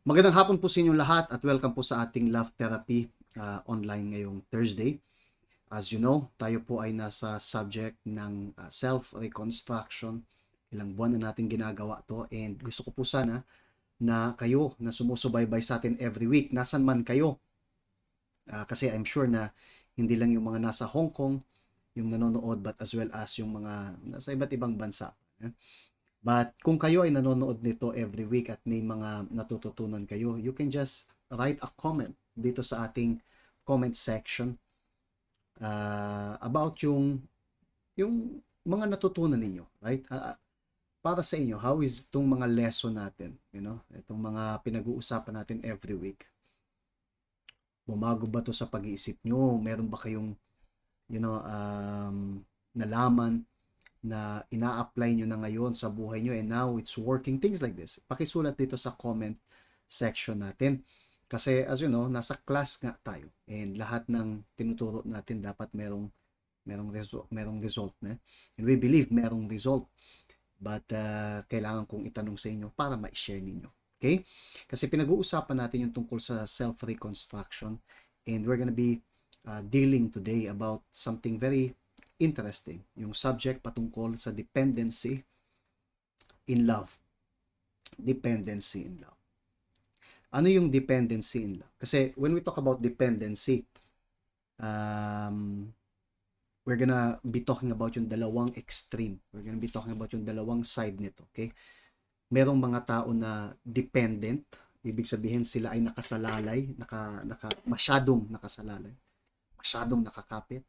Magandang hapon po sa inyong lahat at welcome po sa ating Love Therapy online ngayong Thursday. As you know, tayo po ay nasa subject ng self-reconstruction. Ilang buwan na natin ginagawa to and gusto ko po sana na kayo na sumusubaybay sa atin every week, nasan man kayo. Kasi I'm sure na hindi lang yung mga nasa Hong Kong yung nanonood but as well as yung mga nasa iba't ibang bansa. But kung kayo ay nanonood nito every week at may mga natututunan kayo, you can just write a comment dito sa ating comment section about yung mga natutunan ninyo, right? Para sa inyo, how is itong mga lesson natin, itong mga pinag-uusapan natin every week? Bumago ba to sa pag-iisip nyo? Meron ba kayong, nalaman na ina-apply nyo na ngayon sa buhay nyo and now it's working, things like this. Pakisulat dito sa comment section natin. Kasi as you know, nasa class nga tayo and lahat ng tinuturo natin dapat merong result na. And we believe merong result. But kailangan kong itanong sa inyo para ma-share ninyo. Okay? Kasi pinag-uusapan natin yung tungkol sa self-reconstruction and we're gonna be dealing today about something very interesting, yung subject patungkol sa dependency in love. Dependency in love. Ano yung dependency in love? Kasi when we talk about dependency, we're gonna be talking about yung dalawang extreme. We're gonna be talking about yung dalawang side nito, okay? Merong mga tao na dependent, ibig sabihin sila ay nakasalalay, masyadong nakasalalay, masyadong nakakapit.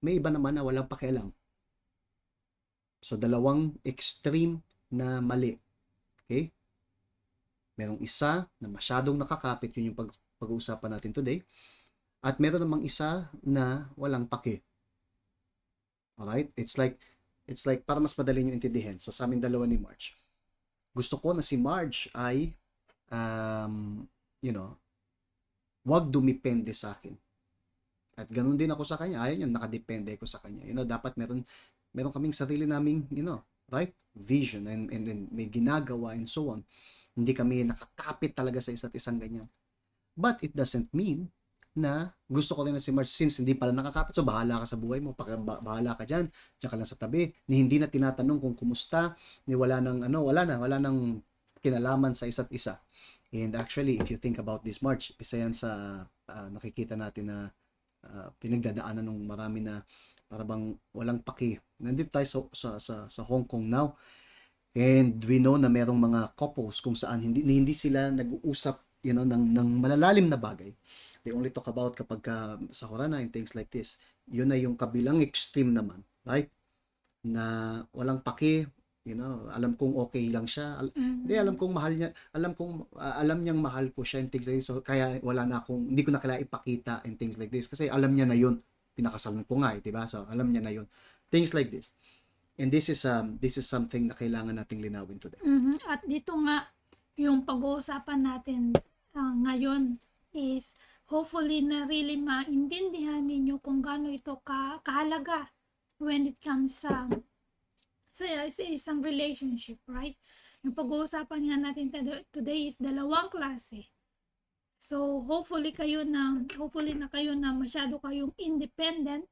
May iba naman na walang pakialam. So, dalawang extreme na mali. Okay? Merong isa na masyadong nakakapit, yun yung pag-uusapan natin today. At meron namang isa na walang paki. Alright? It's like, para mas madali nyo intindihin. So, sa aming dalawa ni Marge. Gusto ko na si Marge ay, wag dumipende sa akin. At ganun din ako sa kanya. Ayaw niya, nakadepende ako sa kanya. Dapat meron kaming sarili naming, right? Vision and may ginagawa and so on. Hindi kami nakakapit talaga sa isa't isang ganyan. But it doesn't mean na gusto ko rin na si Marge since hindi pala nakakapit. So, bahala ka sa buhay mo. Bahala ka dyan. Diyan ka lang sa tabi. Ni hindi na tinatanong kung kumusta. Ni wala nang kinalaman sa isa't isa. And actually, if you think about this Marge, isa yan sa nakikita natin na pinagdadaanan ng marami na parang walang paki. Nandito tayo sa Hong Kong now. And we know na merong mga couples kung saan hindi sila nag-uusap ng malalalim na bagay. They only talk about kapag sa Horana and things like this. Yun na yung kabilang extreme naman, right? Na walang paki, alam kong okay lang siya. Hindi, alam kong mahal niya, alam niyang mahal ko siya and things like this. So, kaya hindi ko na kailangan ipakita and things like this. Kasi alam niya na yun. Pinakasalan ko nga, diba? So, alam niya na yun. Things like this. And this is something na kailangan nating linawin today. At dito nga, yung pag-uusapan natin ngayon is hopefully na really maintindihan ninyo kung gaano ito kahalaga when it comes sa isang relationship, right? Yung pag-uusapan nga natin today is dalawang klase. So, hopefully na kayo na masyado kayong independent,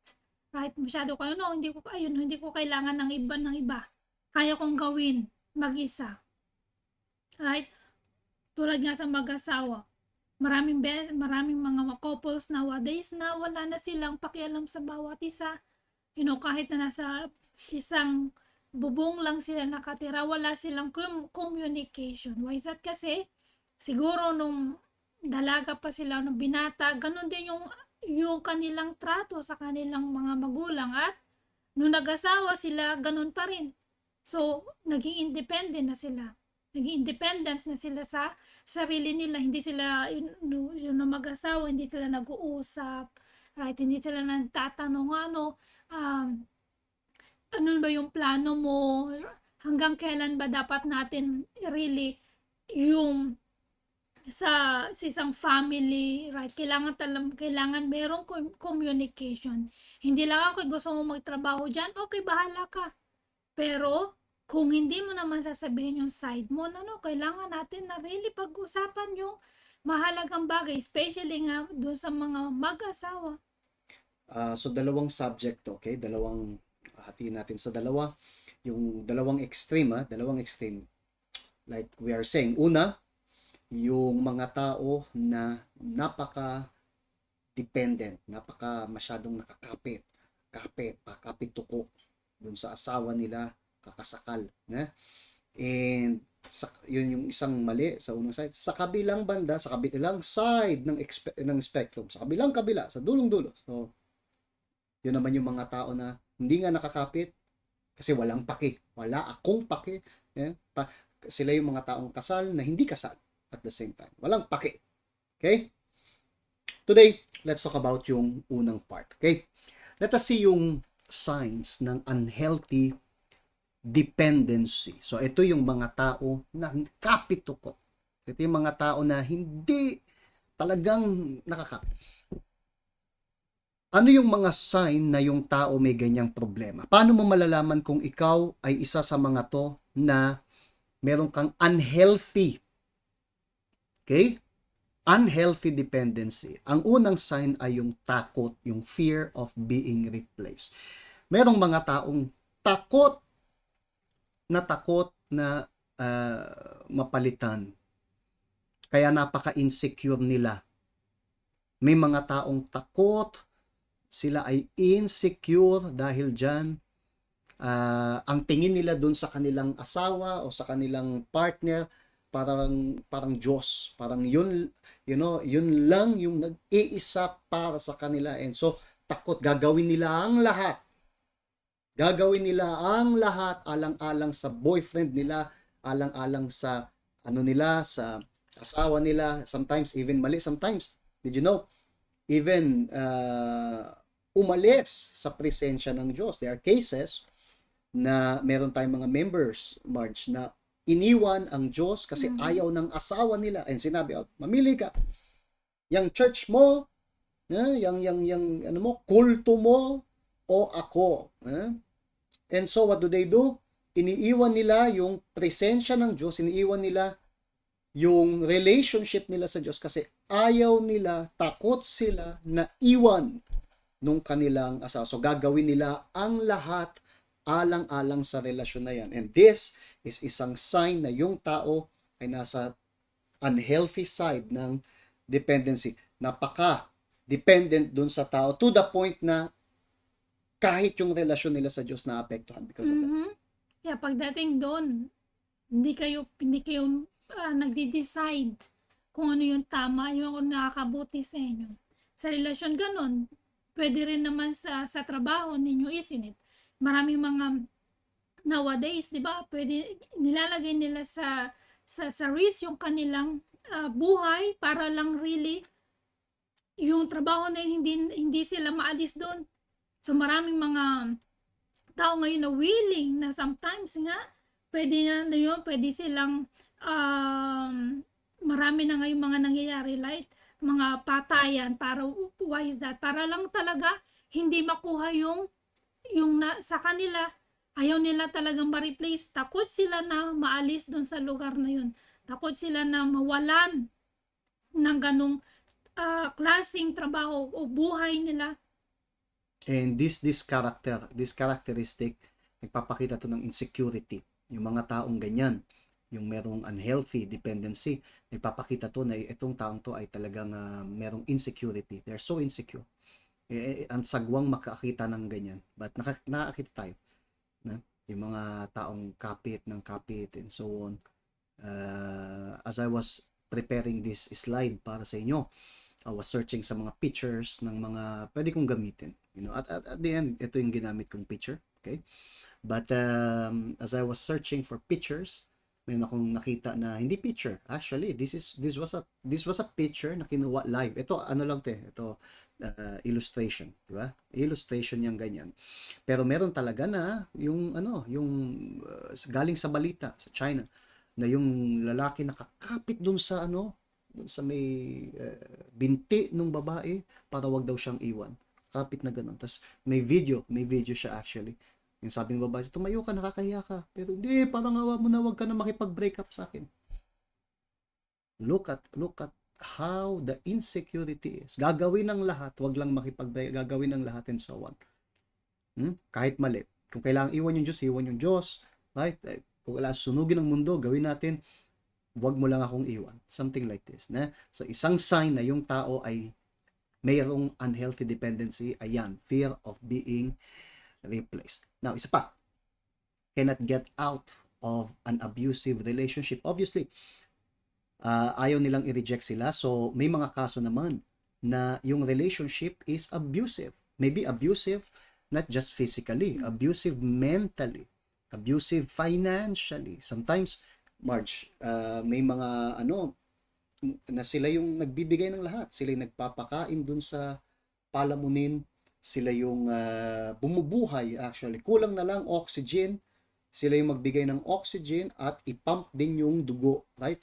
right? Masyado kayo, hindi ko kailangan ng iba. Kaya kong gawin mag-isa. Right? Tulad nga sa mag-asawa. Maraming mga couples nowadays na wala na silang pakialam sa bawat isa. Kahit na nasa isang bubong lang sila nakatira, wala silang communication. Why is that? Kasi siguro nung dalaga pa sila, nung binata, ganun din yung kanilang trato sa kanilang mga magulang at nung nag-asawa sila, ganun pa rin. So, naging independent na sila sa sarili nila. Hindi sila yung mag-asawa, hindi sila nag-uusap, right? Hindi sila nagtatanong ano ba yung plano mo, hanggang kailan ba dapat natin really yung sa isang family, right? Kailangan merong communication. Hindi lang ako gusto mo magtrabaho diyan, okay, bahala ka. Pero kung hindi mo naman sasabihin yung side mo, no, kailangan natin na really pag-usapan yung mahalagang bagay, especially nga doon sa mga mag-asawa. So dalawang subject to, okay? Hatiin natin sa dalawa. Yung dalawang extreme, dalawang extreme. Like we are saying, una, yung mga tao na napaka-dependent, masyadong nakakapit, pakapit tuko dun sa asawa nila, kakasakal, na? And yun yung isang mali sa unang side. Sa kabilang banda, sa kabilang side ng spectrum, sa kabilang kabila, sa dulong-dulo. So, yun naman yung mga tao na hindi nga nakakapit kasi walang paki. Wala akong paki. Yeah? Sila yung mga taong kasal na hindi kasal at the same time. Walang paki. Okay? Today, let's talk about yung unang part. Okay? Let us see yung signs ng unhealthy dependency. So, ito yung mga tao na kapito ko. Ito yung mga tao na hindi talagang nakakapit. Ano yung mga sign na yung tao may ganyang problema? Paano mo malalaman kung ikaw ay isa sa mga to na meron kang unhealthy? Okay? Unhealthy dependency. Ang unang sign ay yung takot, yung fear of being replaced. Merong mga taong takot na mapalitan. Kaya napaka-insecure nila. May mga taong takot, sila ay insecure dahil dyan. Ang tingin nila dun sa kanilang asawa o sa kanilang partner, parang Diyos. Parang yun lang yung nag-iisa para sa kanila. And so, takot, gagawin nila ang lahat. Alang-alang sa boyfriend nila, alang-alang sa sa asawa nila, sometimes even mali, sometimes, did you know, even umalis sa presensya ng Diyos. There are cases na meron tayong mga members, Marge, na iniwan ang Diyos kasi ayaw ng asawa nila. And sinabi, mamili ka. Yang church mo, yang kulto mo, o ako. And so, what do? Iniiwan nila yung presensya ng Diyos, iniiwan nila yung relationship nila sa Diyos kasi ayaw nila, takot sila na iwan nung kanilang asawa. So, gagawin nila ang lahat alang-alang sa relasyon na yan. And this is isang sign na yung tao ay nasa unhealthy side ng dependency. Napaka-dependent dun sa tao to the point na kahit yung relasyon nila sa Diyos naapektuhan because of that. Yeah, pagdating doon, hindi kayo nagde-decide kung ano yung tama, yung nakakabuti sa inyo. Sa relasyon ganun, pwede rin naman sa trabaho ninyo, isn't it? Maraming mga nowadays, 'di ba? Pwede nilalagay nila sa risk yung kanilang buhay para lang really yung trabaho na yun, hindi sila maalis doon. So maraming mga tao ngayon na willing na sometimes nga pwede silang marami na ngayon mga nangyayari like mga patayan para why is that? Para lang talaga hindi makuha yung sa kanila, ayaw nila talagang ma-replace. Takot sila na maalis doon sa lugar na yun. Takot sila na mawalan ng ganong klaseng trabaho o buhay nila. And this characteristic, nagpapakita to ng insecurity. Yung mga taong ganyan, yung merong unhealthy dependency, nagpapakita to na itong taong to ay talagang merong insecurity. They're so insecure. Ang sagwang makakita ng ganyan. But nakakita tayo. Yung mga taong kapit and so on. As I was preparing this slide para sa inyo, I was searching sa mga pictures ng mga pwede kong gamitin. At the end, ito yung ginamit kong picture. Okay? But as I was searching for pictures, may akong nakita na hindi picture. Actually, this was a picture na kinuha live. Ito lang ito illustration, di ba? Illustration yung ganyan. Pero meron talaga na yung galing sa balita sa China na yung lalaki nakakapit dun sa may binti nung babae para wag daw siyang iwan. Kapit na ganun. Tapos may video siya actually. Yung sabi ng babae, tumayo ka, nakakahiya ka. Pero hindi, parang awa mo na, wag ka na makipag-break up sa akin. Look at how the insecurity is. Gagawin ng lahat, wag lang makipag-break, gagawin ng lahat and so on. Kahit mali. Kung kailangan iwan yung Diyos. Right? Kung kailangan sunugin ang mundo, gawin natin, wag mo lang akong iwan. Something like this. So, isang sign na yung tao ay mayroong unhealthy dependency, ayan, fear of being replaced. Now, isa pa, cannot get out of an abusive relationship. Obviously, ayaw nilang i-reject sila. So, may mga kaso naman na yung relationship is abusive. Maybe abusive not just physically, abusive mentally, abusive financially. Sometimes, Marge, may mga na sila yung nagbibigay ng lahat. Sila yung nagpapakain dun sa palamunin. Sila yung bumubuhay actually. Kulang na lang oxygen. Sila yung magbigay ng oxygen at ipump din yung dugo. Right?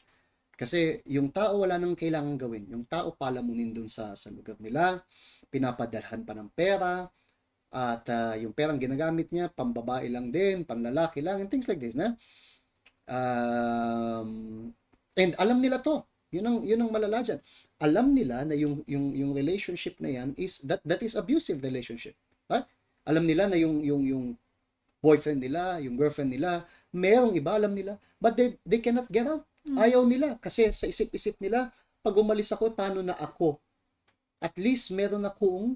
Kasi yung tao wala nang kailangan gawin. Yung tao palamunin dun sa lugar nila. Pinapadalhan pa ng pera. At yung perang ginagamit niya, pambabae lang din, panlalaki lang, and things like this. And alam nila to. Yun ang malala dyan. Alam nila na yung relationship na yan is that is abusive relationship. Ha? Alam nila na yung boyfriend nila, yung girlfriend nila, merong iba, alam nila, but they cannot get out. Ayaw nila kasi sa isip-isip nila, pag umalis ako, paano na ako? At least meron akong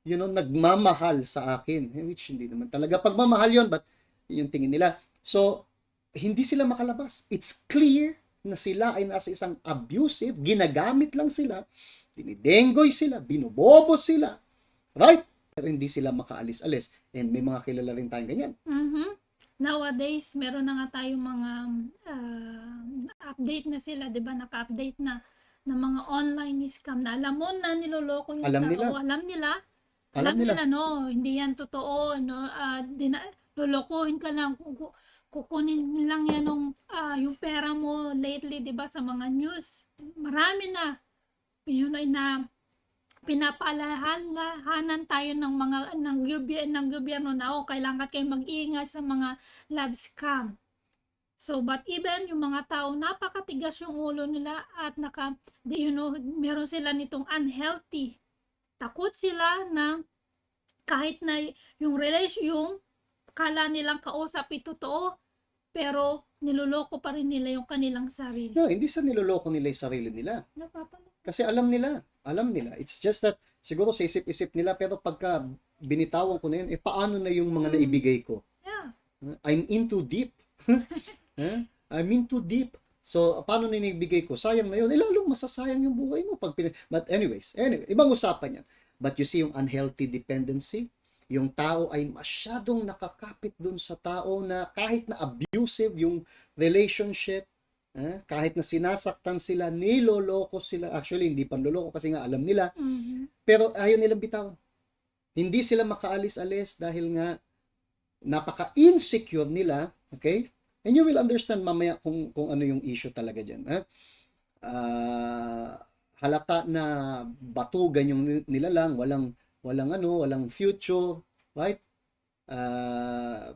nagmamahal sa akin, which hindi naman talaga pagmamahal yon, but yung tingin nila. So, hindi sila makalabas. It's clear na sila ay nasa isang abusive, ginagamit lang sila, dinidenggoy sila, binobobo sila, right? Pero hindi sila makaalis-alis. And may mga kilala rin tayong ganyan. Nowadays, meron na nga tayong mga update na sila, di ba? Naka-update na mga online scam na alam mo na niloloko yung Alam tao. nila. Alam nila, no, hindi yan totoo, no, lolokohin ka lang, kukunin lang yan yung pera mo lately, 'di ba, sa mga news. Marami na yun ay na pinapaalalahanan tayo ng mga ng gobyerno na kailangan kayo mag-iingat sa mga love scam. So, but even yung mga tao, napakatigas yung ulo nila at meron sila nitong unhealthy. Takot sila na kahit na yung kala nilang kausap totoo, pero niloloko pa rin nila yung kanilang sarili. No, hindi sa niloloko nila yung sarili nila. Kasi alam nila. It's just that siguro sa isip-isip nila, pero pagka binitawan ko na yun, paano na yung mga naibigay ko? Yeah. I'm into deep. I'm into deep. So, paano na naibigay ko? Sayang na yun. Lalong masasayang yung buhay mo. But anyways, ibang usapan yan. But you see yung unhealthy dependency, yung tao ay masyadong nakakapit dun sa tao na kahit na abusive yung relationship, kahit na sinasaktan sila, niloloko sila. Actually, hindi panloloko kasi nga alam nila. Pero ayaw nilang bitawan. Hindi sila makaalis-alis dahil nga napaka-insecure nila. Okay? And you will understand mamaya kung ano yung issue talaga dyan. Halata na batugan yung nilalang, walang future, right?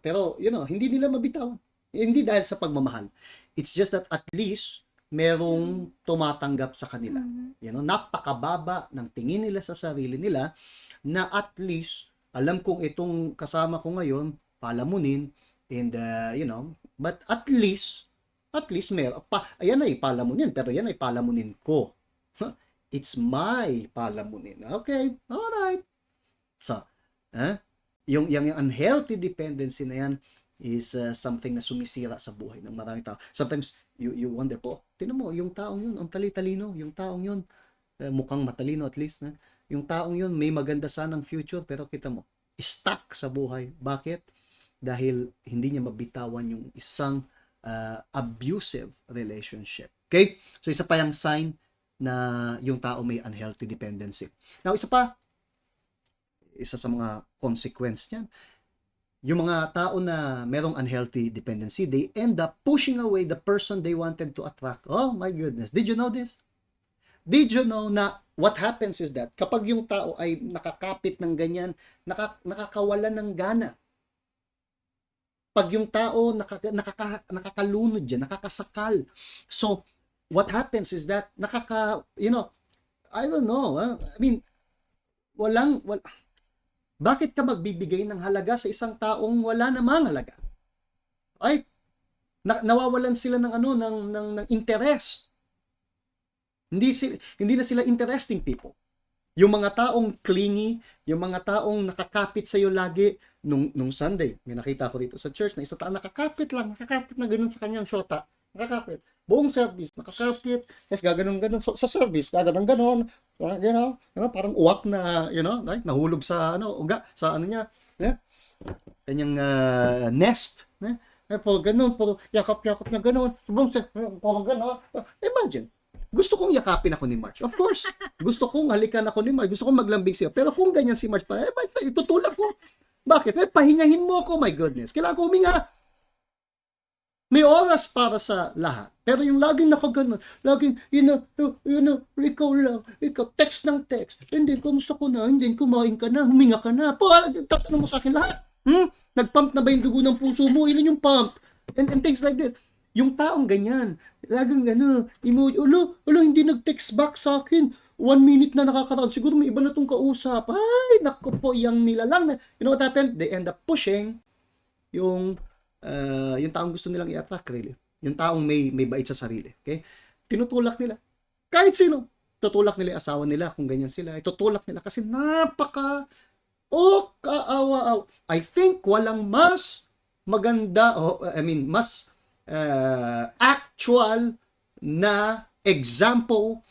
Pero, hindi nila mabitawan. Hindi dahil sa pagmamahal. It's just that at least, merong tumatanggap sa kanila. Napakababa ng tingin nila sa sarili nila na at least, alam kong itong kasama ko ngayon, palamunin, and, but at least ayan ay palamunin, pero yan ay palamunin ko. It's my palamunin. Okay, alright. So, yung unhealthy dependency na yan is something na sumisira sa buhay ng maraming tao. Sometimes, you wonder po, tinan mo, yung taong yun, ang tali-talino, yung taong yun, mukhang matalino at least, yung taong yun, may maganda sanang future, pero kita mo, stuck sa buhay. Bakit? Dahil hindi niya mabitawan yung isang abusive relationship. Okay? So, isa pa yung sign na yung tao may unhealthy dependency. Now, isa sa mga consequence niyan, yung mga tao na merong unhealthy dependency, they end up pushing away the person they wanted to attract. Oh my goodness. Did you know this? Did you know na what happens is that kapag yung tao ay nakakapit ng ganyan, nakakawalan ng gana pag yung tao nakakalunod dyan, nakakasakal. So, what happens is that I don't know. I mean, bakit ka magbibigay ng halaga sa isang taong wala namang halaga? Ay, nawawalan sila ng ng interest. Hindi na sila interesting people. Yung mga taong clingy, yung mga taong nakakapit sa iyo lagi, nung Sunday, may nakita ko dito sa church na isa nakakapit na ganun sa kanyang shota. Nakakapit. Buong service, nakakapit. Tapos gaganon-ganon. Sa service, gaganon-ganon. Parang uwak na, like, nahulog sa, uga, sa niya. Kanyang nest. Po, ganun, po, yakap-yakap na ganun. Buong service, parang ganon. Imagine. Gusto kong yakapin ako ni March. Of course. Gusto kong halikan ako ni March. Gusto kong maglambing siya. Pero kung ganyan si March pa, itutulak ko. Bakit? Pahingahin mo ako. My goodness. Kailangan ko huminga. May oras para sa lahat. Pero yung laging nakaganon, laging, ikaw lang, text ng text. Hindi, kumusta ko na? Hindi, kumain ka na, huminga ka na. Tatanong mo sa akin lahat. Nagpump na ba yung dugo ng puso mo? Ilan yung pump? And things like this. Yung taong ganyan, laging emoji, hindi nag-text back sa akin. 1 minute na nakakaroon. Siguro may iba na itong kausap. Ay, naku po, yung nilalang na. You know what happened? They end up pushing yung taong gusto nilang i-attract, really. Yung taong may bait sa sarili. Okay? Tinutulak nila. Kahit sino. Tutulak nila yung asawa nila kung ganyan sila. Itutulak nila kasi kaawa-awa. I think walang mas maganda, mas actual na example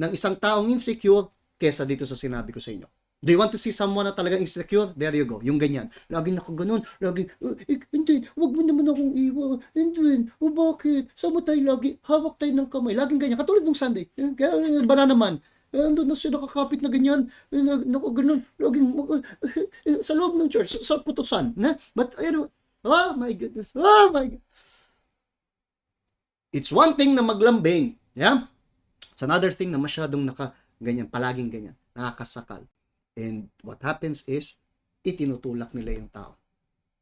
ng isang taong insecure kesa dito sa sinabi ko sa inyo. Do you want to see someone na talagang insecure? There you go. Yung ganyan. Laging nakaganon. Laging, hindi, wag mo naman akong iwan. Hindi, bakit? Sama tayo lagi. Hawak tayo ng kamay. Laging ganyan. Katulad ng Sunday. Kaya, banana man. Ando na siya nakakapit na ganyan. Nakaganon. Laging, sa loob ng church. Sa putusan. But, oh my goodness. Oh my God. It's one thing na maglambing. Yeah? It's another thing na masyadong ganyan. Palaging ganyan. Nakakasakal. And what happens is, itinutulak nila yung tao.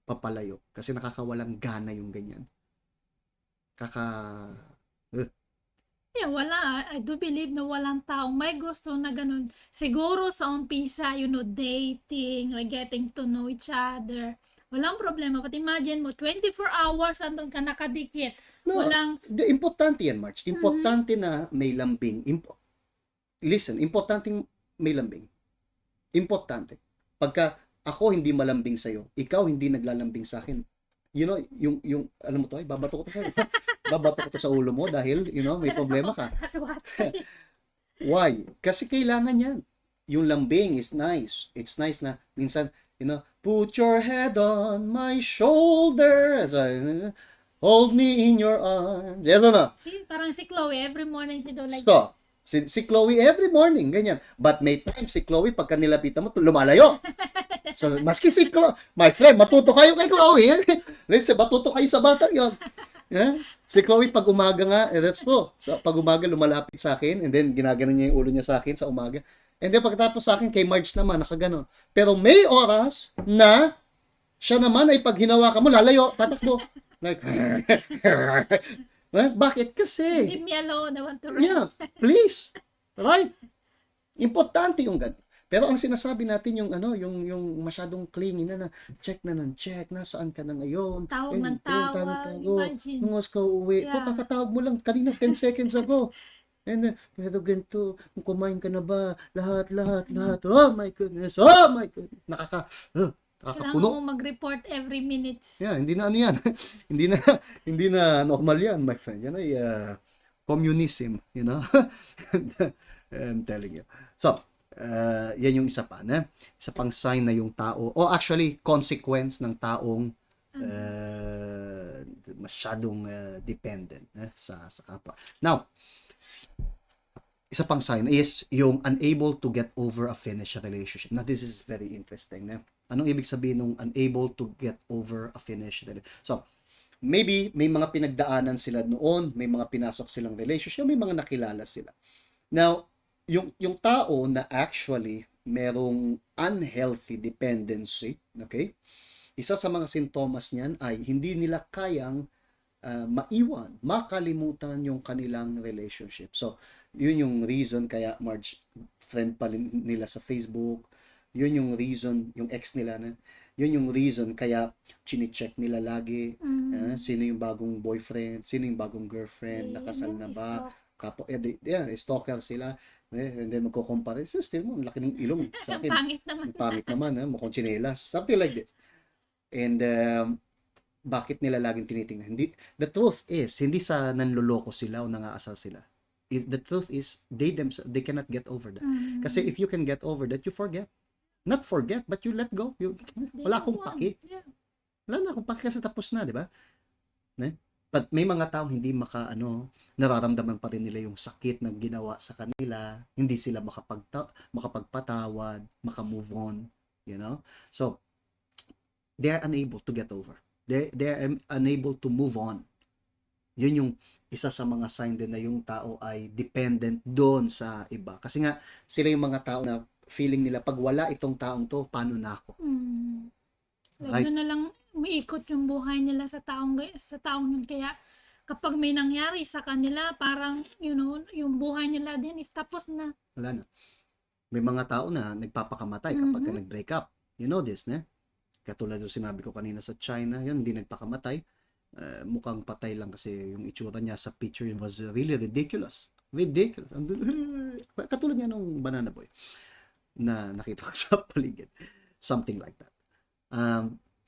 Papalayo. Kasi nakakawalang gana yung ganyan. Yeah, wala. I do believe na walang taong may gusto na ganun. Siguro sa umpisa, dating, like getting to know each other. Walang problema. But imagine mo, 24 hours andun ka nakadikit. No, importante yan, March. Importante na may lambing. Listen, importante may lambing. Importante. Pagka ako hindi malambing sa'yo, ikaw hindi naglalambing sa akin, yung alam mo to, babato ko to sa'yo. Babato ko to sa ulo mo dahil, may problema ka. Why? Kasi kailangan yan. Yung lambing is nice. It's nice na minsan, put your head on my shoulder. Hold me in your arms. Yes, Parang si Chloe, every morning she do like so, si Chloe every morning, ganyan. But may time si Chloe, pagka nilapitan mo, lumalayo. So, maski si Chloe, my friend, matuto kayo kay Chloe. Listen, matuto kayo sa batang yun. Yeah? Si Chloe, pag umaga nga, that's true. So, pag umaga, lumalapit sa akin, and then ginagano niya yung ulo niya sa akin sa umaga. And then, pagkatapos sa akin, kay Marge naman, nakagano. Pero may oras na siya naman ay pag hinawakan mo, lalayo, tatakbo. Like, bakit? Kasi, leave me alone, I want to rest. yeah, please. Right? Importante yung ganun. Pero ang sinasabi natin yung masyadong clingy na check na ng check na saan ka na ngayon. Tawag ng tawag. Imagine. Nung oras ka uwi. Yeah. Kakatawag mo lang kanina 10 seconds ago. And pero ganito, kung kumain ka na ba? Lahat. Oh my goodness. Kailangan Nakakapuno. mo mag-report every minute. Yeah, hindi na yan. hindi na normal yan, my friend. Yan ay communism, I'm telling you. So, yan yung isa pa, isa pang sign na yung tao, actually, consequence ng taong masyadong dependent sa kapwa. Now, isa pang sign is yung unable to get over a finished relationship. Now, this is very interesting. Anong ibig sabihin ng unable to get over a finished relationship? So, maybe may mga pinagdaanan sila noon, may mga pinasok silang relationship, may mga nakilala sila. Now, yung tao na actually merong unhealthy dependency, okay? isa sa mga sintomas niyan ay hindi nila kayang maiwan, makalimutan yung kanilang relationship. So, yun yung reason kaya Marge, friend pa nila sa Facebook. Yun yung reason, yung ex nila na, yun yung reason kaya chine-check nila lagi sino yung bagong boyfriend, sino yung bagong girlfriend, nakasal na ba, stalker sila. And then magko-compare, still mo, ang laki ng ilong sa akin. Pangit naman. Pangit naman, mukhang tsinelas. Something like this. And bakit nila laging tinitingnan? The truth is, hindi sa nanloloko sila o nangaasal sila. The truth is, they cannot get over that. Kasi if you can get over that, you forget. Not forget, but you let go. Wala akong paki. Yeah. Wala na akong paki kasi tapos na, di ba? But may mga taong hindi nararamdaman pa rin nila yung sakit na ginawa sa kanila. Hindi sila makapagpatawad, makamove on. You know? So, they are unable to get over. They are unable to move on. Yun yung isa sa mga sign din na yung tao ay dependent doon sa iba. Kasi nga, sila yung mga tao na feeling nila, pag wala itong taong to, paano na ako? Like, doon na lang umiikot yung buhay nila sa taong yun. Kaya, kapag may nangyari sa kanila, parang, yung buhay nila din is tapos na. Wala na. May mga tao na nagpapakamatay kapag ka nag-break up. You know this, ne? Katulad yung sinabi ko kanina sa China, yun, hindi nagpakamatay. Mukhang patay lang kasi yung itsura niya sa picture was really ridiculous. Ridiculous. Katulad niya nung Banana Boy na nakita ko sa paligid. Something like that.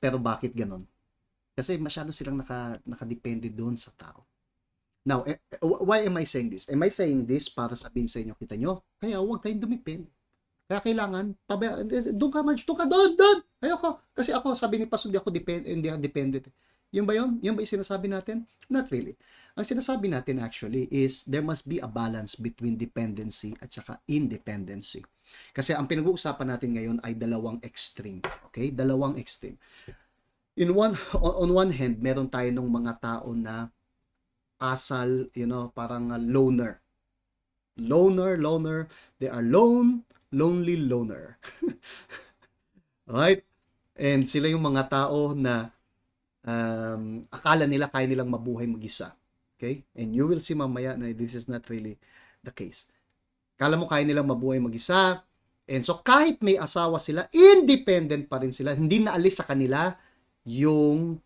Pero bakit ganon? Kasi masyado silang nakadepende doon sa tao. Now, why am I saying this? Am I saying this para sabihin sa inyo, kita nyo? Kaya huwag kayong dumipend. Kaya kailangan, doon ka man, doon! Ayoko. Kasi ako, sabi ni Pastor, hindi ako dependent. Yun ba yun? Yun ba yung sinasabi natin? Not really. Ang sinasabi natin actually is there must be a balance between dependency at saka independency. Kasi ang pinag-uusapan natin ngayon ay dalawang extreme. Okay? Dalawang extreme. On one hand, meron tayo ng mga tao na asal, parang loner. Loner. They are lonely loner. Right? And sila yung mga tao na akala nila kaya nilang mabuhay mag-isa. Okay? And you will see mamaya na this is not really the case. Akala mo kaya nilang mabuhay mag-isa. And so kahit may asawa sila, independent pa rin sila. Hindi naalis sa kanila yung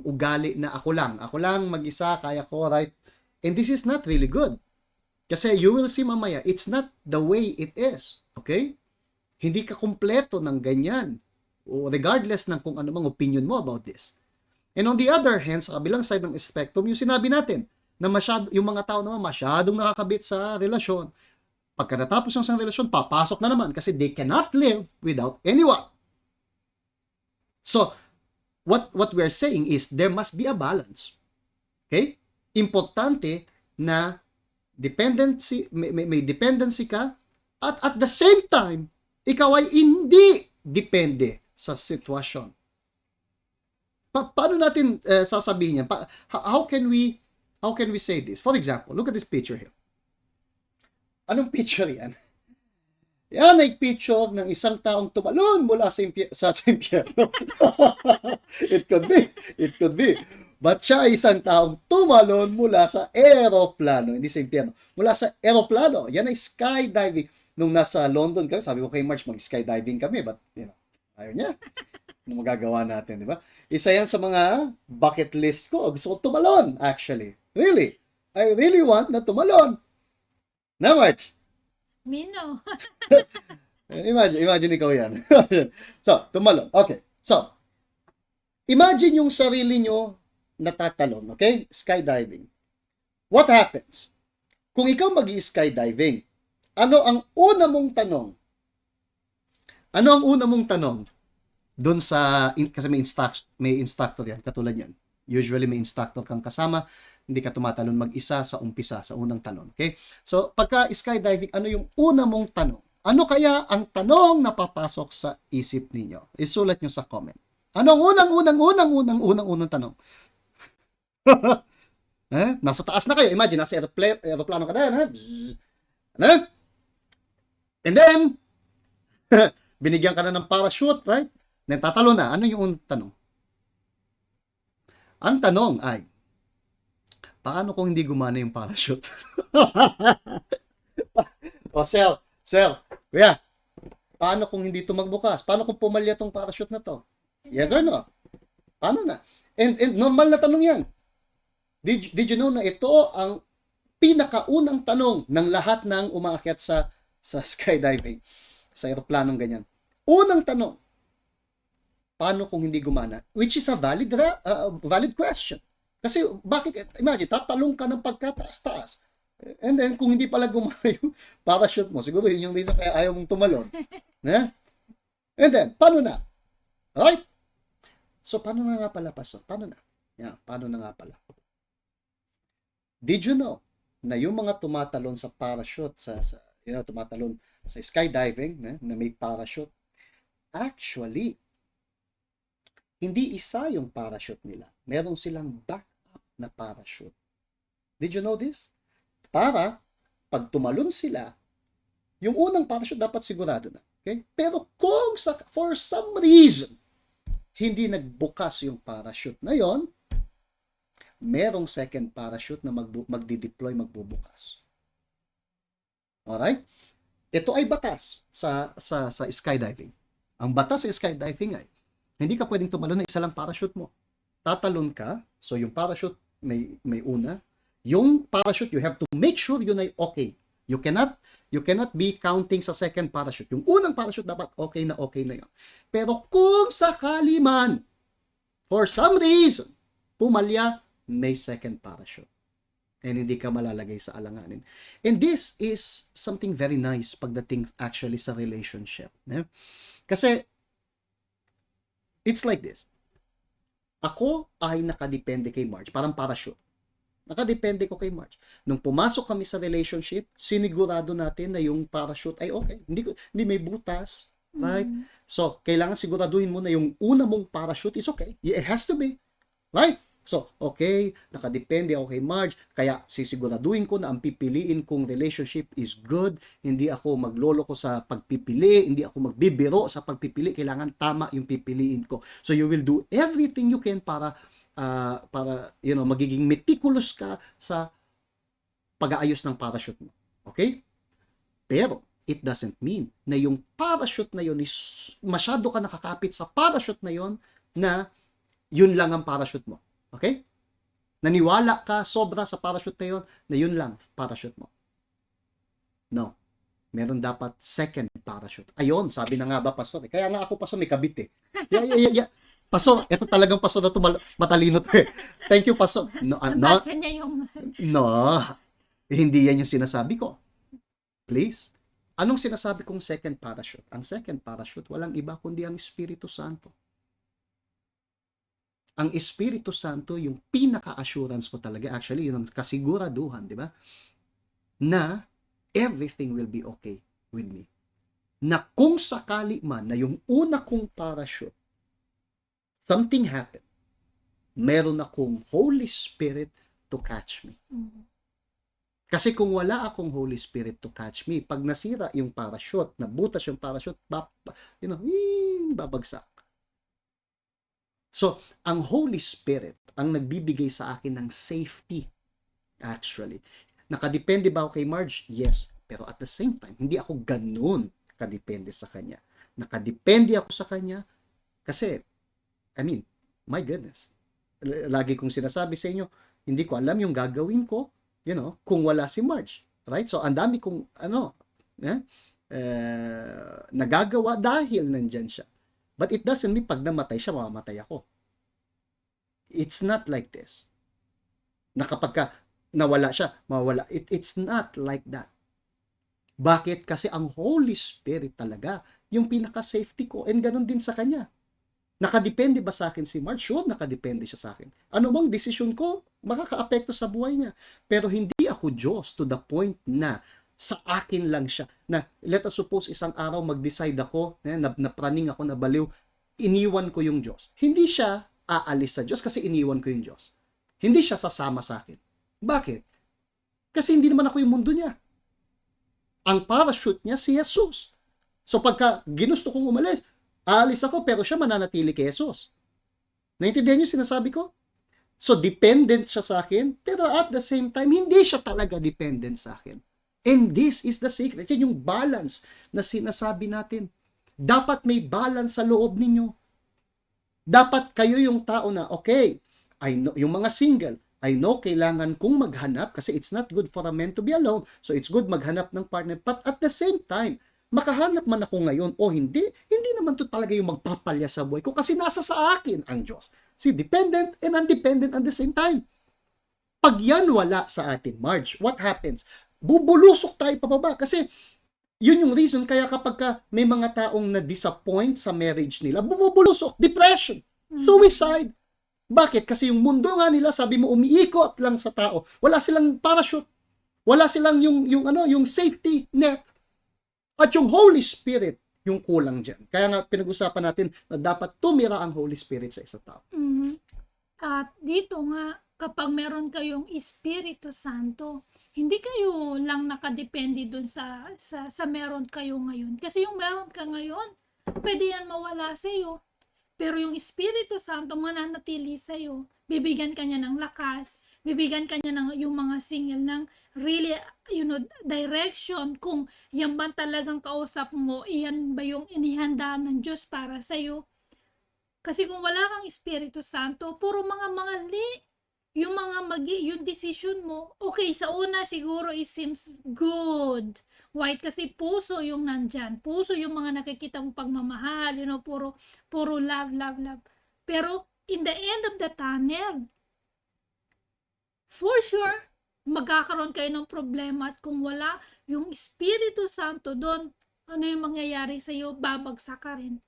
ugali na ako lang mag-isa, kaya ko, right? And this is not really good. Kasi you will see mamaya, it's not the way it is. Okay? Hindi ka kumpleto ng ganyan. Regardless ng kung ano mang opinion mo about this. And on the other hand, sa kabilang side ng spectrum, yung sinabi natin, na yung mga tao naman masyadong nakakabit sa relasyon. Pagka natapos ng isang relasyon, papasok na naman kasi they cannot live without anyone. So, what we are saying is there must be a balance. Okay? Importante na may dependency ka at the same time, ikaw ay hindi depende sa sitwasyon. Paano natin sasabihin yan? How can we say this? For example, look at this picture here. Anong picture yan? Yan ay picture ng isang taong tumalon mula sa impyerno. It could be. But siya ay isang taong tumalon mula sa eroplano, hindi sa impyerno. Mula sa eroplano. Yan ay skydiving. Nung nasa London kami, sabi ko kay March, mag-skydiving kami. But, ayaw niya. Ano magagawa natin, di ba? Isa yan sa mga bucket list ko. Gusto ko tumalon, actually. Really. I really want na tumalon. Na, March? Me no. Imagine ikaw yan. So, tumalon. Okay. So, imagine yung sarili nyo natatalon, okay? Skydiving. What happens? Kung ikaw mag-skydiving, ano ang una mong tanong? Ano ang una mong tanong? Doon kasi may instructor yan, katulad yan. Usually may instructor kang kasama, hindi ka tumatalon mag-isa sa umpisa, sa unang talon. Okay? So, pagka skydiving, ano yung una mong tanong? Ano kaya ang tanong na papasok sa isip ninyo? Isulat nyo sa comment. Ano ang unang tanong? Nasa taas na kayo. Imagine, nasa aeroplano ka na. And then, binigyan ka na ng parachute, right? Then tatalo na. Ano yung unang tanong? Ang tanong ay, paano kung hindi gumana yung parachute? O, Sel, kuya, paano kung hindi ito magbukas? Paano kung pumalya tong parachute na to? Yes or no? Paano na? And normal na tanong yan. Did you know na ito ang pinakaunang tanong ng lahat ng umaakyat sa skydiving, sa aeroplanong ganyan. Unang tanong, paano kung hindi gumana? Which is a valid question. Kasi bakit, imagine, tatalong ka ng pagkataas-taas. And then, kung hindi pala gumana yung parachute mo, siguro yun yung reason kaya ayaw mong tumalon. And then, paano na? Right? So, paano na nga pala, Pastor? Paano na? Yeah, paano na nga pala? Did you know na yung mga tumatalon sa parachute, tumatalon sa skydiving, na may parachute, actually, hindi isa yung parachute nila. Meron silang backup na parachute. Did you know this? Para, pag tumalon sila, yung unang parachute dapat sigurado na. Okay? Pero kung for some reason, hindi nagbukas yung parachute na yon, merong second parachute na magdi-deploy, magbubukas. Alright? Ito ay batas sa skydiving. Ang batas sa skydiving ay, hindi ka pwedeng tumalon na isa lang parachute mo. Tatalon ka, so yung parachute may una. Yung parachute, you have to make sure yun ay okay. You cannot be counting sa second parachute. Yung unang parachute dapat okay na yun. Pero kung sakali man, for some reason, pumalya, may second parachute. And hindi ka malalagay sa alanganin. And this is something very nice pagdating actually sa relationship. Kasi, it's like this. Ako ay nakadepende kay Marge. Parang parachute. Nakadepende ko kay Marge. Nung pumasok kami sa relationship, sinigurado natin na yung parachute ay okay. Hindi may butas. Right? So, kailangan siguraduhin mo na yung una mong parachute is okay. It has to be. Right? So, okay, nakadepende ako kay Marge, kaya sisiguraduhin ko na ang pipiliin kong relationship is good, hindi ako magloloko sa pagpipili, hindi ako magbibiro sa pagpipili, kailangan tama yung pipiliin ko. So, you will do everything you can para magiging meticulous ka sa pag-aayos ng parachute mo. Okay? Pero, it doesn't mean na yung parachute na yun is masyado ka nakakapit sa parachute na yun na yun lang ang parachute mo. Okay? Naniwala ka sobra sa parachute na yun lang parachute mo. No. Meron dapat second parachute. Ayun, sabi na nga ba, Pastor? Kaya nga ako, Pastor, may kabit eh. Yeah. Pastor, ito talagang Pastor na matalino to eh. Thank you, Pastor. No, hindi yan yung sinasabi ko. Please. Anong sinasabi kong second parachute? Ang second parachute, walang iba kundi ang Espiritu Santo. Ang Espiritu Santo, yung pinaka-assurance ko talaga, actually, yun ang kasiguraduhan, di ba? Na everything will be okay with me. Na kung sakali man na yung una kong parachute, something happened, meron akong Holy Spirit to catch me. Kasi kung wala akong Holy Spirit to catch me, pag nasira yung parachute, nabutas yung parachute, babagsak. So, ang Holy Spirit ang nagbibigay sa akin ng safety, actually. Nakadepende ba ako kay Marge? Yes. Pero at the same time, hindi ako ganun kadepende sa Kanya. Nakadepende ako sa Kanya kasi, my goodness. Lagi kong sinasabi sa inyo, hindi ko alam yung gagawin ko, kung wala si Marge. Right? So, ang dami kong, nagagawa dahil nandyan siya. But it doesn't mean pag namatay siya, mamamatay ako. It's not like this. Na kapag ka nawala siya, mawala. It's not like that. Bakit? Kasi ang Holy Spirit talaga, yung pinaka-safety ko, and ganun din sa Kanya. Nakadepende ba sa akin si Marge? Sure, nakadepende siya sa akin. Ano mang desisyon ko, makaka-apekto sa buhay niya. Pero hindi ako Diyos to the point na sa akin lang siya. Na, let us suppose, isang araw mag-decide ako, napraning ako, nabaliw, iniwan ko yung Diyos. Hindi siya aalis sa Diyos kasi iniwan ko yung Diyos. Hindi siya sasama sa akin. Bakit? Kasi hindi naman ako yung mundo niya. Ang parachute niya si Jesus. So pagka ginusto kong umalis, Aalis ako pero siya mananatili kay Jesus. Naintindihan niyo sinasabi ko? So, dependent siya sa akin, pero at the same time, hindi siya talaga dependent sa akin. And this is the secret. Yan yung balance na sinasabi natin. Dapat may balance sa loob ninyo. Dapat kayo yung tao na, okay, I know, yung mga single, I know kailangan kong maghanap kasi it's not good for a man to be alone. So, it's good maghanap ng partner. But at the same time, makahanap man ako ngayon o hindi naman to talaga yung magpapalya sa buhay ko kasi nasa sa akin ang Diyos. See, dependent and undependent at the same time. Pag yan wala sa atin, Marge, what happens? Bubulusok tayo pababa kasi yun yung reason kaya kapag may mga taong na-disappoint sa marriage nila, bumubulusok, depression, suicide. Bakit? Kasi yung mundo nga nila, sabi mo, umiikot lang sa tao. Wala silang parachute. Wala silang yung safety net. At yung Holy Spirit, yung kulang dyan. Kaya nga pinag-usapan natin na dapat tumira ang Holy Spirit sa isang tao. At dito nga, kapag meron kayong Espiritu Santo, hindi kayo lang nakadepende dun sa meron kayo ngayon. Kasi yung meron ka ngayon, pwede yan mawala sa iyo. Pero yung Espiritu Santo mananatili sa iyo. Bibigyan ka niya ng lakas, bibigyan ka niya ng yung mga single ng really, direction kung yan ba talagang kausap mo, iyan ba yung inihanda ng Diyos para sa iyo. Kasi kung wala kang Espiritu Santo, puro mga mali. Yung decision mo, okay, sa una siguro it seems good. White kasi puso yung nandyan. Puso yung mga nakikita mong pagmamahal, puro love, love, love. Pero in the end of the tunnel, for sure, magkakaroon kayo ng problema at kung wala yung Espiritu Santo doon, ano yung mangyayari sa iyo, babagsak ka rin.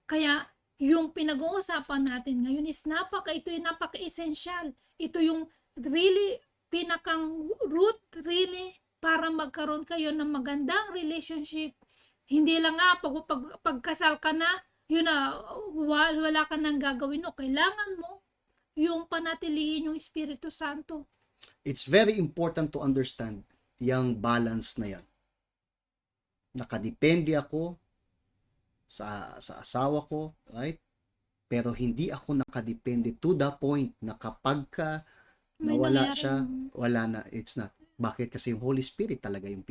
Kaya, yung pinag-uusapan natin ngayon is ito yung napaka-essential. Ito yung really pinakang root really para magkaroon kayo ng magandang relationship. Hindi lang pagkasal ka na, wala ka nang gagawin o kailangan mo yung panatilihin yung Espiritu Santo. It's very important to understand yung balance na yan. Nakadepende ako sa asawa ko, right? Pero hindi ako nakadepende to the point na kapag ka nawala siya, wala na, it's not. Bakit? Kasi yung Holy Spirit talaga yung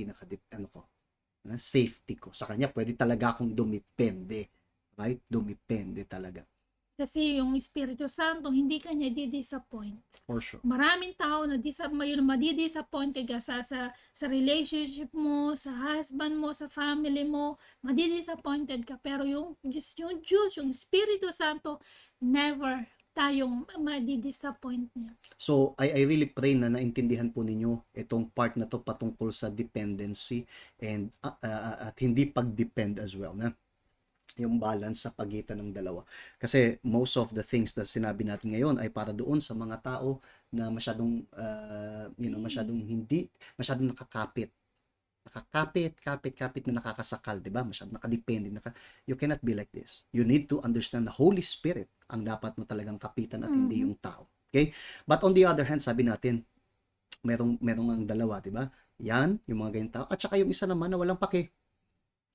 safety ko. Sa kanya, pwede talaga akong dumipende. Right? Dumipende talaga. Kasi yung Espiritu Santo, hindi ka niya di-disappoint. For sure. Maraming tao na madi-disappoint ka sa relationship mo, sa husband mo, sa family mo, madi-disappointed ka. Pero yung Diyos, yung Espiritu Santo, never tayong madi-disappoint niya. So, I really pray na naintindihan po ninyo itong part na to patungkol sa dependency and at hindi pag-depend as well, na yung balance sa pagitan ng dalawa. Kasi most of the things na sinabi natin ngayon ay para doon sa mga tao na masyadong masyadong nakakapit na nakakasakal, di ba? Masyadong nakadepende. You cannot be like this. You need to understand the Holy Spirit ang dapat mo talagang kapitan at hindi yung tao. Okay? But on the other hand, sabi natin, merong ang dalawa, di ba? Yan, yung mga ganyan tao. At saka yung isa naman na walang pake.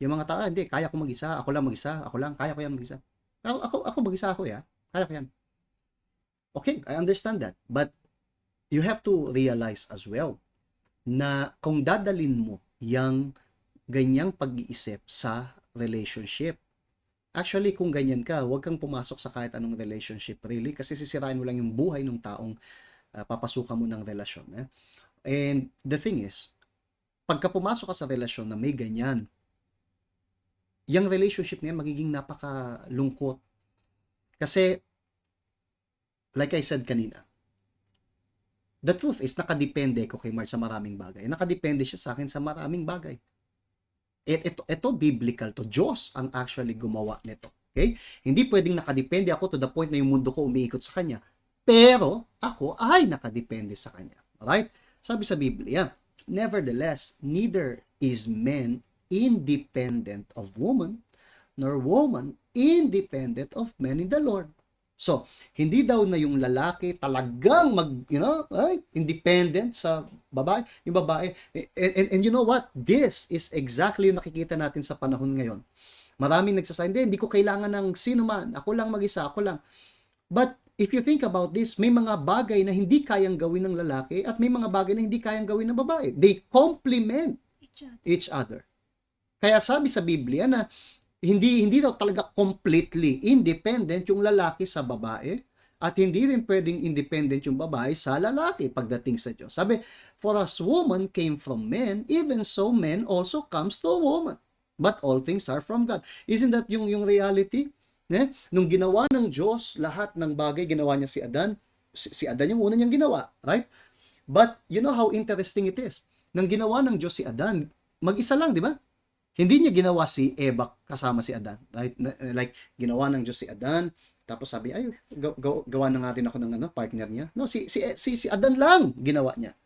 Yung mga tao, hindi, kaya ko mag-isa, ako lang, kaya ko yan mag-isa. Ako mag-isa ako, kaya ko yan. Okay, I understand that. But you have to realize as well na kung dadalin mo yung ganyang pag-iisip sa relationship, actually, kung ganyan ka, huwag kang pumasok sa kahit anong relationship, really, kasi sisirain mo lang yung buhay ng taong papasukan mo ng relasyon. And the thing is, pagka pumasok ka sa relasyon na may ganyan, yung relationship niya magiging napakalungkot. Kasi, like I said kanina, the truth is, nakadepende ko kay Mark sa maraming bagay. Nakadepende siya sa akin sa maraming bagay. Ito biblical to. Diyos ang actually gumawa nito. Okay? Hindi pwedeng nakadepende ako to the point na yung mundo ko umiikot sa Kanya. Pero, ako ay nakadepende sa Kanya. Alright? Sabi sa Biblia, nevertheless, neither is man independent of woman, nor woman independent of man in the Lord. So, hindi daw na yung lalaki talagang independent sa babae, yung babae. And you know what? This is exactly yung nakikita natin sa panahon ngayon. Maraming nagsasabi, hindi ko kailangan ng sino man. Ako lang mag-isa, ako lang. But if you think about this, may mga bagay na hindi kayang gawin ng lalaki at may mga bagay na hindi kayang gawin ng babae. They complement each other. Kaya sabi sa Biblia na hindi daw talaga completely independent yung lalaki sa babae at hindi rin pwedeng independent yung babae sa lalaki pagdating sa Diyos. Sabi, for as woman came from men, even so men also comes to a woman. But all things are from God. Isn't that yung reality? Nung ginawa ng Diyos, lahat ng bagay ginawa niya si Adan. Si Adan yung una niyang ginawa, right? But you know how interesting it is? Nang ginawa ng Diyos si Adan, mag-isa lang, di ba? Hindi niya ginawa si Eva kasama si Adan. Right? Like, ginawa ng Diyos si Adan, tapos sabi, ay, gawa na nga rin ako ng partner niya. No, si Adan lang ginawa niya.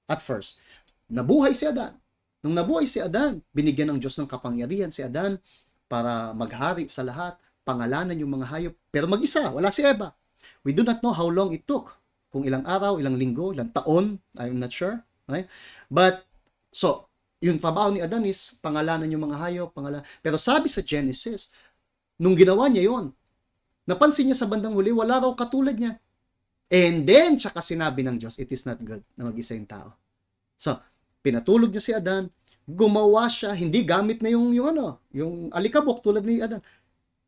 At first, nabuhay si Adan. Nung nabuhay si Adan, binigyan ng Diyos ng kapangyarihan si Adan para maghari sa lahat, pangalanan yung mga hayop. Pero mag-isa, wala si Eva. We do not know how long it took. Kung ilang araw, ilang linggo, ilang taon, I'm not sure. Right? But, so, yung trabaho ni Adan is pangalanan yung mga hayop, Pero sabi sa Genesis, nung ginawa niya yon, napansin niya sa bandang huli, wala raw katulad niya. And then, tsaka sinabi ng Diyos, it is not good na mag-isa yung tao. So, pinatulog niya si Adan, gumawa siya, hindi gamit na yung alikabok tulad ni Adan.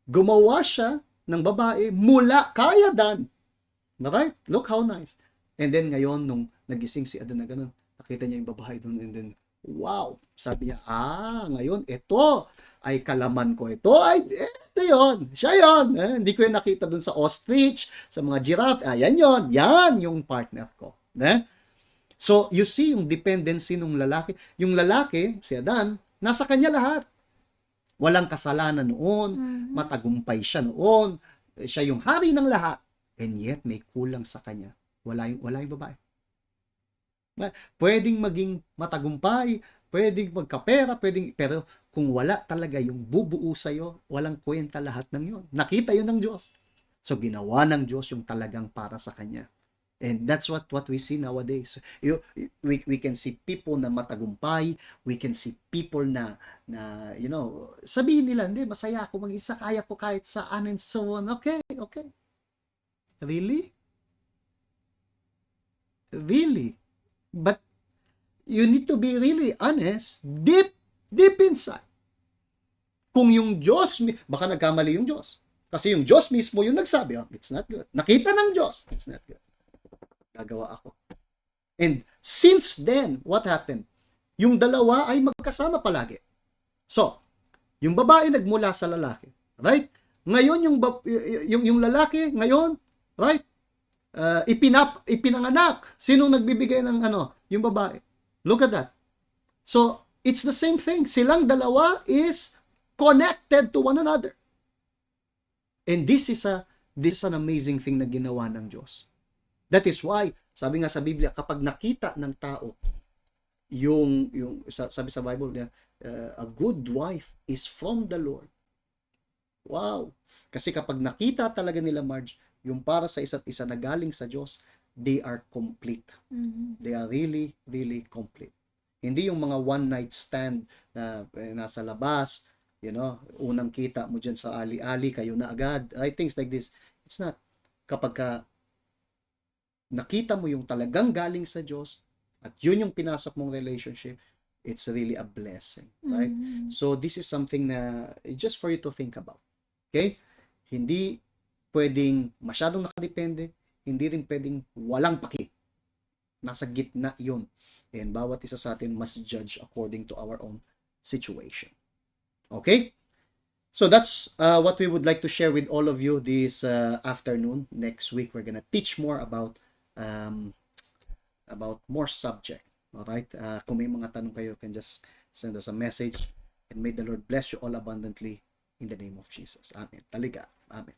Gumawa siya ng babae mula kay Adan. Right? Look how nice. And then ngayon, nung nagising si Adan na ganun, nakita niya yung babae doon and then, wow! Sabi niya, ngayon, ito ay kalaman ko. Ito yun. Siya yun. Hindi ko yung nakita doon sa ostrich, sa mga giraffe. Yan yun. Yan yung partner ko. So, you see yung dependency ng lalaki. Yung lalaki, si Adan, nasa kanya lahat. Walang kasalanan noon. Matagumpay siya noon. Siya yung hari ng lahat. And yet, may kulang sa kanya. Wala yung babae. Pwedeng maging matagumpay, pwedeng magkapera, pero kung wala talaga yung bubuo sa'yo, walang kwenta lahat ng yun. Nakita yun ng Diyos. So, ginawa ng Diyos yung talagang para sa Kanya. And that's what we see nowadays. We can see people na matagumpay, we can see people na sabihin nila, hindi, masaya ako mag-isa, kaya ko kahit saan and so on. Okay. Really? But you need to be really honest, deep inside. Kung yung Diyos, baka nagkamali yung Diyos. Kasi yung Diyos mismo yung nagsabi, it's not good. Nakita ng Diyos, it's not good. Gagawa ako. And since then, what happened? Yung dalawa ay magkasama palagi. So, yung babae nagmula sa lalaki. Right? Ngayon, yung lalaki, ngayon, right? Ipinanganak. Sinong nagbibigay ng yung babae? Look at that. So, it's the same thing. Silang dalawa is connected to one another. And this is an amazing thing na ginawa ng Diyos. That is why, sabi nga sa Biblia, kapag nakita ng tao, sabi sa Bible, a good wife is from the Lord. Wow! Kasi kapag nakita talaga nila, Marge, yung para sa isa't isa na galing sa Diyos, they are complete. They are really, really complete. Hindi yung mga one-night stand na nasa labas, unang kita mo dyan sa ali-ali, kayo na agad, things like this. It's not. Kapag nakita mo yung talagang galing sa Diyos, at yun yung pinasok mong relationship, it's really a blessing. Right? So, this is something na just for you to think about. Okay? Hindi pwedeng masyadong nakadepende, hindi rin pwedeng walang paki. Nasa gitna yun. And bawat isa sa atin must judge according to our own situation. Okay? So that's what we would like to share with all of you this afternoon. Next week, we're gonna teach more about more subject. Alright? Kung may mga tanong kayo, you can just send us a message. And may the Lord bless you all abundantly in the name of Jesus. Amen. Talaga. Amen.